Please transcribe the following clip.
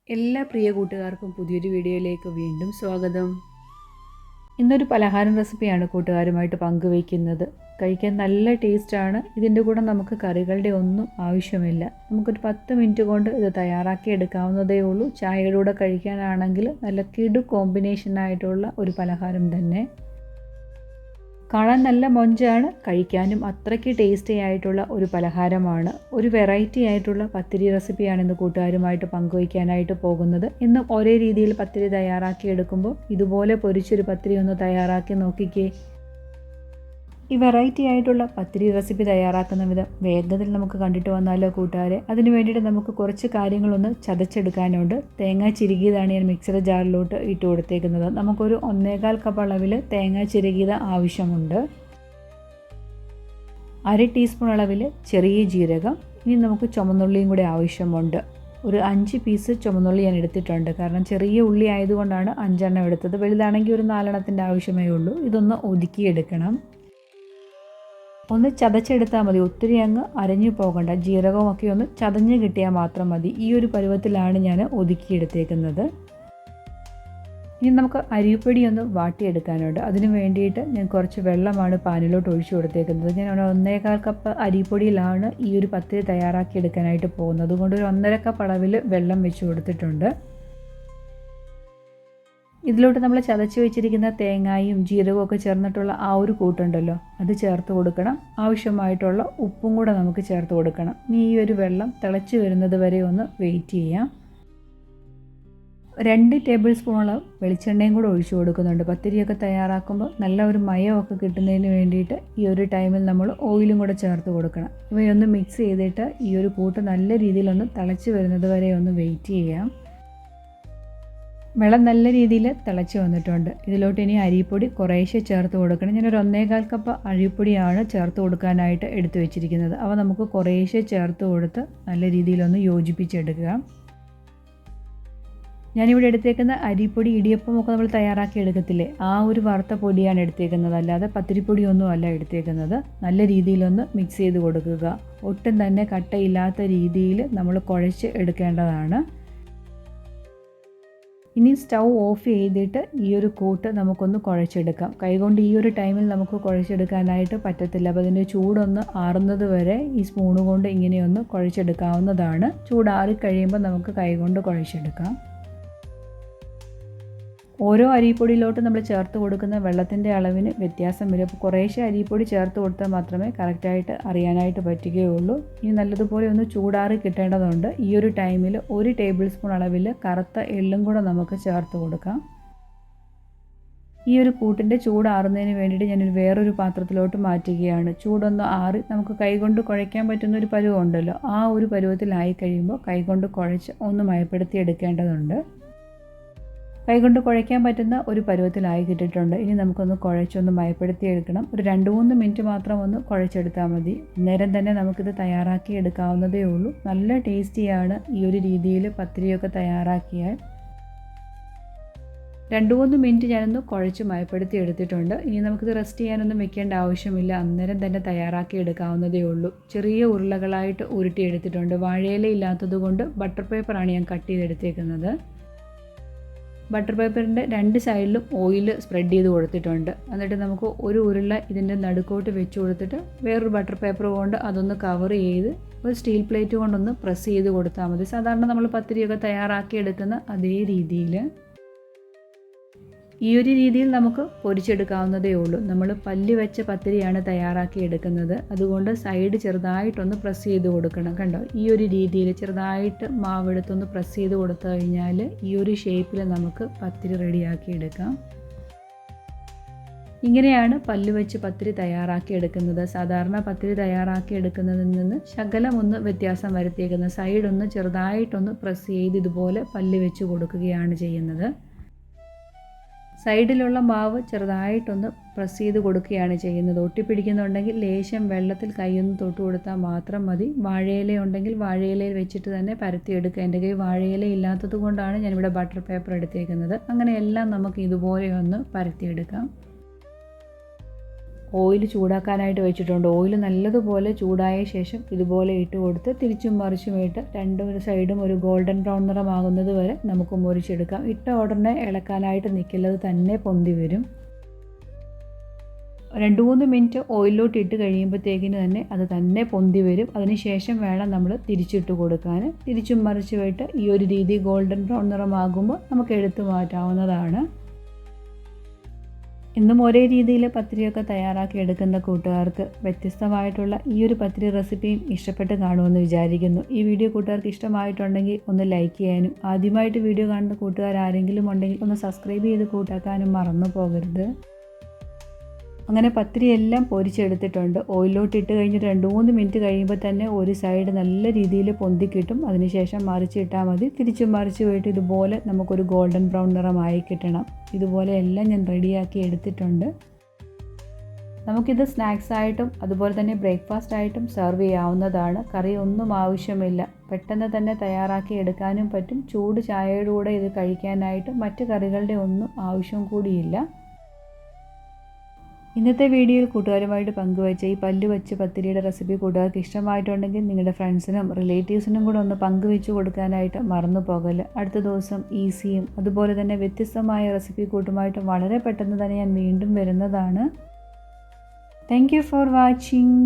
എല്ലാ പ്രിയ കൂട്ടുകാർക്കും പുതിയൊരു വീഡിയോയിലേക്ക് വീണ്ടും സ്വാഗതം. ഇന്നൊരു പലഹാരം റെസിപ്പിയാണ് കൂട്ടുകാരുമായിട്ട് പങ്കുവയ്ക്കുന്നത്. കഴിക്കാൻ നല്ല ടേസ്റ്റാണ്. ഇതിൻ്റെ കൂടെ നമുക്ക് കറികളുടെ ഒന്നും ആവശ്യമില്ല. നമുക്കൊരു 10 മിനിറ്റ് കൊണ്ട് ഇത് തയ്യാറാക്കി എടുക്കാവുന്നതേ ഉള്ളൂ. ചായയുടെ കൂടെ കഴിക്കാനാണെങ്കിൽ നല്ല കിടു കോമ്പിനേഷനായിട്ടുള്ള ഒരു പലഹാരം തന്നെ. കാണാൻ നല്ല മൊഞ്ചാണ്, കഴിക്കാനും അത്രയ്ക്ക് ടേസ്റ്റി ആയിട്ടുള്ള ഒരു പലഹാരമാണ്. ഒരു വെറൈറ്റി ആയിട്ടുള്ള പത്തിരി റെസിപ്പിയാണ് ഇന്ന് കൂട്ടുകാരുമായിട്ട് പങ്കുവയ്ക്കാനായിട്ട് പോകുന്നത്. ഇന്ന് ഒരേ രീതിയിൽ പത്തിരി തയ്യാറാക്കി എടുക്കുമ്പോൾ ഇതുപോലെ പൊരിച്ചൊരു പത്തിരി ഒന്ന് തയ്യാറാക്കി നോക്കിക്കേ. ഈ വെറൈറ്റി ആയിട്ടുള്ള പത്തിരി റെസിപ്പി തയ്യാറാക്കുന്ന വിധം വേഗത്തിൽ നമുക്ക് കണ്ടിട്ട് വന്നാലോ കൂട്ടുകാരെ. അതിന് വേണ്ടിയിട്ട് നമുക്ക് കുറച്ച് കാര്യങ്ങളൊന്ന് ചതച്ചെടുക്കാനുണ്ട്. തേങ്ങ ചിരുകിയതാണ് ഞാൻ മിക്സർ ജാറിലോട്ട് ഇട്ട് കൊടുത്തേക്കുന്നത്. നമുക്കൊരു 1.25 കപ്പ് അളവിൽ തേങ്ങ ചിരുകിയത് ആവശ്യമുണ്ട്. 1/2 ടീസ്പൂൺ അളവിൽ ചെറിയ ജീരകം. ഇനി നമുക്ക് ചുമന്നുള്ളിയും കൂടി ആവശ്യമുണ്ട്. ഒരു 5 പീസ് ചുമന്നുള്ളി ഞാൻ എടുത്തിട്ടുണ്ട്. കാരണം ചെറിയ ഉള്ളി ആയതുകൊണ്ടാണ് 5 എണ്ണം എടുത്തത്. വലുതാണെങ്കിൽ ഒരു 4 എണ്ണത്തിൻ്റെ ആവശ്യമേ ഉള്ളൂ. ഇതൊന്ന് ഒതുക്കിയെടുക്കണം. ഒന്ന് ചതച്ചെടുത്താൽ മതി, ഒത്തിരി അങ്ങ് അരഞ്ഞു പോകണ്ട. ജീരകമൊക്കെ ഒന്ന് ചതഞ്ഞ് കിട്ടിയാൽ മാത്രം മതി. ഈ ഒരു പരുവത്തിലാണ് ഞാൻ ഒതുക്കിയെടുത്തേക്കുന്നത്. ഇനി നമുക്ക് അരിപ്പൊടി ഒന്ന് വാട്ടിയെടുക്കാനുണ്ട്. അതിന് വേണ്ടിയിട്ട് ഞാൻ കുറച്ച് വെള്ളമാണ് പാനിലോട്ട് ഒഴിച്ചു കൊടുത്തേക്കുന്നത്. ഞാൻ 1.25 കപ്പ് അരിപ്പൊടിയിലാണ് ഈ ഒരു പത്തിരി തയ്യാറാക്കി എടുക്കാനായിട്ട് പോകുന്നത്. അതുകൊണ്ട് ഒരു 1.5 കപ്പ് അളവിൽ വെള്ളം വെച്ച് കൊടുത്തിട്ടുണ്ട്. ഇതിലോട്ട് നമ്മൾ ചതച്ച് വെച്ചിരിക്കുന്ന തേങ്ങയും ജീരകവും ഒക്കെ ചേർന്നിട്ടുള്ള ആ ഒരു കൂട്ടുണ്ടല്ലോ, അത് ചേർത്ത് കൊടുക്കണം. ആവശ്യമായിട്ടുള്ള ഉപ്പും കൂടെ നമുക്ക് ചേർത്ത് കൊടുക്കണം. ഇനി ഈ ഒരു വെള്ളം തിളച്ച് വരുന്നത് വരെ ഒന്ന് വെയിറ്റ് ചെയ്യാം. 2 ടേബിൾ സ്പൂണോളം വെളിച്ചെണ്ണയും കൂടെ ഒഴിച്ചു കൊടുക്കുന്നുണ്ട്. പത്തിരിയൊക്കെ തയ്യാറാക്കുമ്പോൾ നല്ല ഒരു മയമൊക്കെ കിട്ടുന്നതിന് വേണ്ടിയിട്ട് ഈ ഒരു ടൈമിൽ നമ്മൾ ഓയിലും കൂടെ ചേർത്ത് കൊടുക്കണം. ഇവയൊന്ന് മിക്സ് ചെയ്തിട്ട് ഈ ഒരു കൂട്ട് നല്ല രീതിയിലൊന്ന് തിളച്ച് വരുന്നത് വരെ ഒന്ന് വെയിറ്റ് ചെയ്യാം. വെള്ളം നല്ല രീതിയിൽ തിളച്ച് വന്നിട്ടുണ്ട്. ഇതിലോട്ട് ഇനി അരിപ്പൊടി കുറേശ്ശെ ചേർത്ത് കൊടുക്കണം. ഞാനൊരു 1.25 കപ്പ് അരിപ്പൊടിയാണ് ചേർത്ത് കൊടുക്കാനായിട്ട് എടുത്തു വെച്ചിരിക്കുന്നത്. അവ നമുക്ക് കുറേശ്ശെ ചേർത്ത് കൊടുത്ത് നല്ല രീതിയിലൊന്ന് യോജിപ്പിച്ചെടുക്കുക. ഞാനിവിടെ എടുത്തേക്കുന്ന അരിപ്പൊടി ഇടിയപ്പമൊക്കെ നമ്മൾ തയ്യാറാക്കി എടുക്കത്തില്ലേ, ആ ഒരു വറുത്ത പൊടിയാണ് എടുത്തേക്കുന്നത്. അല്ലാതെ പത്തിരിപ്പൊടിയൊന്നും അല്ല എടുത്തേക്കുന്നത്. നല്ല രീതിയിലൊന്ന് മിക്സ് ചെയ്ത് കൊടുക്കുക. ഒട്ടും തന്നെ കട്ടയില്ലാത്ത രീതിയിൽ നമ്മൾ കുഴച്ച് എടുക്കേണ്ടതാണ്. ഇനി സ്റ്റൗ ഓഫ് ചെയ്തിട്ട് ഈ ഒരു കൂട്ട് നമുക്കൊന്ന് കുഴച്ചെടുക്കാം. കൈകൊണ്ട് ഈ ഒരു ടൈമിൽ നമുക്ക് കുഴച്ചെടുക്കാനായിട്ട് പറ്റത്തില്ല. അപ്പോൾ അതിൻ്റെ ചൂടൊന്ന് ആറുന്നത് വരെ ഈ സ്പൂണ് കൊണ്ട് ഇങ്ങനെയൊന്ന് കുഴച്ചെടുക്കാവുന്നതാണ്. ചൂടാറി കഴിയുമ്പോൾ നമുക്ക് കൈകൊണ്ട് കുഴച്ചെടുക്കാം. ഓരോ അരിപ്പൊടിയിലോട്ട് നമ്മൾ ചേർത്ത് കൊടുക്കുന്ന വെള്ളത്തിൻ്റെ അളവിന് വ്യത്യാസം വരും. അപ്പോൾ കുറേശ്ശെ അരിപ്പൊടി ചേർത്ത് കൊടുത്താൽ മാത്രമേ കറക്റ്റായിട്ട് അറിയാനായിട്ട് പറ്റുകയുള്ളൂ. ഇനി നല്ലതുപോലെ ഒന്ന് ചൂടാറി കിട്ടേണ്ടതുണ്ട്. ഈ ഒരു ടൈമിൽ 1 ടേബിൾ സ്പൂൺ അളവിൽ കറുത്ത എള്ളും കൂടെ നമുക്ക് ചേർത്ത് കൊടുക്കാം. ഈ ഒരു കൂട്ടിൻ്റെ ചൂടാറുന്നതിന് വേണ്ടിയിട്ട് ഞാനൊരു വേറൊരു പാത്രത്തിലോട്ട് മാറ്റുകയാണ്. ചൂടൊന്ന് ആറി നമുക്ക് കൈകൊണ്ട് കുഴയ്ക്കാൻ പറ്റുന്ന ഒരു പരുവമുണ്ടല്ലോ, ആ ഒരു പരുവത്തിലായി കഴിയുമ്പോൾ കൈകൊണ്ട് കുഴച്ച് ഒന്ന് മയപ്പെടുത്തി എടുക്കേണ്ടതുണ്ട്. കൈകൊണ്ട് കുഴയ്ക്കാൻ പറ്റുന്ന ഒരു പരുവത്തിലായി കിട്ടിയിട്ടുണ്ട്. ഇനി നമുക്കൊന്ന് കുഴച്ചൊന്ന് മയപ്പെടുത്തി എടുക്കണം. ഒരു 2-3 മിനിറ്റ് മാത്രം ഒന്ന് കുഴച്ചെടുത്താൽ മതി. അന്നേരം തന്നെ നമുക്കിത് തയ്യാറാക്കി എടുക്കാവുന്നതേ ഉള്ളൂ. നല്ല ടേസ്റ്റിയാണ് ഈ ഒരു രീതിയിൽ പത്തിരിയൊക്കെ തയ്യാറാക്കിയാൽ. 2-3 മിനിറ്റ് ഞാനൊന്ന് കുഴച്ച് മയപ്പെടുത്തി എടുത്തിട്ടുണ്ട്. ഇനി നമുക്കിത് റെസ്റ്റ് ചെയ്യാനൊന്നും വെക്കേണ്ട ആവശ്യമില്ല. അന്നേരം തന്നെ തയ്യാറാക്കി എടുക്കാവുന്നതേ ഉള്ളൂ. ചെറിയ ഉരുളകളായിട്ട് ഉരുട്ടിയെടുത്തിട്ടുണ്ട്. വാഴയില ഇല്ലാത്തത് കൊണ്ട് ബട്ടർ പേപ്പറാണ് ഞാൻ കട്ട് ചെയ്തെടുത്തേക്കുന്നത്. ബട്ടർ പേപ്പറിൻ്റെ 2 സൈഡിലും ഓയിൽ സ്പ്രെഡ് ചെയ്ത് കൊടുത്തിട്ടുണ്ട്. എന്നിട്ട് നമുക്ക് ഒരു ഉരുള ഇതിൻ്റെ നടുക്കോട്ട് വെച്ച് കൊടുത്തിട്ട് വേറൊരു ബട്ടർ പേപ്പർ കൊണ്ട് അതൊന്ന് കവർ ചെയ്ത് ഒരു സ്റ്റീൽ പ്ലേറ്റ് കൊണ്ടൊന്ന് പ്രസ് ചെയ്ത് കൊടുത്താൽ മതി. സാധാരണ നമ്മൾ പത്തിരിയൊക്കെ തയ്യാറാക്കി എടുക്കുന്ന അതേ രീതിയിൽ. ഈ ഒരു രീതിയിൽ നമുക്ക് പൊരിച്ചെടുക്കാവുന്നതേ ഉള്ളൂ. നമ്മൾ പല്ല് വെച്ച പത്തിരിയാണ് തയ്യാറാക്കി എടുക്കുന്നത്. അതുകൊണ്ട് സൈഡ് ചെറുതായിട്ടൊന്ന് പ്രസ് ചെയ്ത് കൊടുക്കണം. കണ്ടോ, ഈ ഒരു രീതിയിൽ ചെറുതായിട്ട് മാവെടുത്തൊന്ന് പ്രസ് ചെയ്ത് കൊടുത്തു കഴിഞ്ഞാൽ ഈ ഒരു ഷേപ്പിൽ നമുക്ക് പത്തിരി റെഡിയാക്കി എടുക്കാം. ഇങ്ങനെയാണ് പല്ല് വെച്ച് പത്തിരി തയ്യാറാക്കി എടുക്കുന്നത്. സാധാരണ പത്തിരി തയ്യാറാക്കി എടുക്കുന്നതിൽ നിന്ന് ശകലമൊന്ന് വ്യത്യാസം വരുത്തിയേക്കുന്നത്. സൈഡൊന്ന് ചെറുതായിട്ടൊന്ന് പ്രസ് ചെയ്ത് ഇതുപോലെ പല്ല് വെച്ച് കൊടുക്കുകയാണ് ചെയ്യുന്നത്. സൈഡിലുള്ള മാവ് ചെറുതായിട്ടൊന്ന് പ്രസ് ചെയ്ത് കൊടുക്കുകയാണ് ചെയ്യുന്നത്. ഒട്ടിപ്പിടിക്കുന്നുണ്ടെങ്കിൽ ലേശം വെള്ളത്തിൽ കൈയൊന്ന് തൊട്ട് കൊടുത്താൽ മാത്രം മതി. വാഴയില ഉണ്ടെങ്കിൽ വാഴയിലയിൽ വെച്ചിട്ട് തന്നെ പരത്തിയെടുക്കുക. എൻ്റെ കൈ വാഴയില ഇല്ലാത്തത് കൊണ്ടാണ് ഞാനിവിടെ ബട്ടർ പേപ്പർ എടുത്തേക്കുന്നത്. അങ്ങനെയെല്ലാം നമുക്ക് ഇതുപോലെ ഒന്ന് പരത്തിയെടുക്കാം. ഓയിൽ ചൂടാക്കാനായിട്ട് വെച്ചിട്ടുണ്ട്. ഓയിൽ നല്ലതുപോലെ ചൂടായ ശേഷം ഇതുപോലെ ഇട്ട് കൊടുത്ത് തിരിച്ചും മറിച്ചും ഇട്ട് രണ്ട് സൈഡും ഒരു ഗോൾഡൻ ബ്രൗൺ നിറമാകുന്നത് വരെ നമുക്ക് മുറിച്ചെടുക്കാം. ഇട്ട ഉടനെ ഇളക്കാനായിട്ട് നിൽക്കുന്നത് തന്നെ പൊന്തി വരും. 2-3 മിനിറ്റ് ഓയിലോട്ട് ഇട്ട് കഴിയുമ്പോഴത്തേക്കിന് തന്നെ അത് തന്നെ പൊന്തി വരും. അതിനുശേഷം വേണം നമ്മൾ തിരിച്ചിട്ട് കൊടുക്കാൻ. തിരിച്ചും മറിച്ചുമായിട്ട് ഈ ഒരു രീതി ഗോൾഡൻ ബ്രൗൺ നിറമാകുമ്പോൾ നമുക്ക് എടുത്തു മാറ്റാവുന്നതാണ്. ഇന്നും ഒരേ രീതിയിൽ പത്തിരിയൊക്കെ തയ്യാറാക്കി എടുക്കുന്ന കൂട്ടുകാർക്ക് വ്യത്യസ്തമായിട്ടുള്ള ഈ ഒരു പത്തിരി റെസിപ്പിയും ഇഷ്ടപ്പെട്ട് കാണുമെന്ന് വിചാരിക്കുന്നു. ഈ വീഡിയോ കൂട്ടുകാർക്ക് ഇഷ്ടമായിട്ടുണ്ടെങ്കിൽ ഒന്ന് ലൈക്ക് ചെയ്യാനും ആദ്യമായിട്ട് വീഡിയോ കാണുന്ന കൂട്ടുകാർ ആരെങ്കിലും ഉണ്ടെങ്കിൽ ഒന്ന് സബ്സ്ക്രൈബ് ചെയ്ത് കൂട്ടാക്കാനും മറന്നു പോകരുത്. അങ്ങനെ പത്തിരി എല്ലാം പൊരിച്ചെടുത്തിട്ടുണ്ട്. ഓയിലോട്ട് ഇട്ട് കഴിഞ്ഞ് 2-3 മിനിറ്റ് കഴിയുമ്പോൾ തന്നെ ഒരു സൈഡ് നല്ല രീതിയിൽ പൊന്തി കിട്ടും. അതിനുശേഷം മറിച്ചിട്ടാൽ മതി. തിരിച്ചും മറിച്ച് പോയിട്ട് ഇതുപോലെ നമുക്കൊരു ഗോൾഡൻ ബ്രൗൺ നിറമായി കിട്ടണം. ഇതുപോലെ എല്ലാം ഞാൻ റെഡിയാക്കി എടുത്തിട്ടുണ്ട്. നമുക്കിത് സ്നാക്സായിട്ടും അതുപോലെ തന്നെ ബ്രേക്ക്ഫാസ്റ്റ് ആയിട്ടും സെർവ് ചെയ്യാവുന്നതാണ്. കറി ഒന്നും ആവശ്യമില്ല. പെട്ടെന്ന് തന്നെ തയ്യാറാക്കി എടുക്കാനും പറ്റും. ചൂട് ചായയുടെ കൂടെ ഇത് കഴിക്കാനായിട്ട് മറ്റ് കറികളുടെ ഒന്നും ആവശ്യം കൂടിയില്ല. ഇന്നത്തെ വീഡിയോയിൽ കൂട്ടുകാരുമായിട്ട് പങ്കുവച്ച ഈ പല്ല് വെച്ച് പത്തിരിയുടെ റെസിപ്പി കൂട്ടുകാർക്ക് ഇഷ്ടമായിട്ടുണ്ടെങ്കിൽ നിങ്ങളുടെ ഫ്രണ്ട്സിനും റിലേറ്റീവ്സിനും കൂടെ ഒന്ന് പങ്കുവെച്ച് കൊടുക്കാനായിട്ട് മറന്നു പോകല്. അടുത്ത ദിവസം ഈസിയും അതുപോലെ തന്നെ വ്യത്യസ്തമായ റെസിപ്പി കൂട്ടുമായിട്ട് വളരെ പെട്ടെന്ന് തന്നെ ഞാൻ വീണ്ടും വരുന്നതാണ്. Thank you for watching.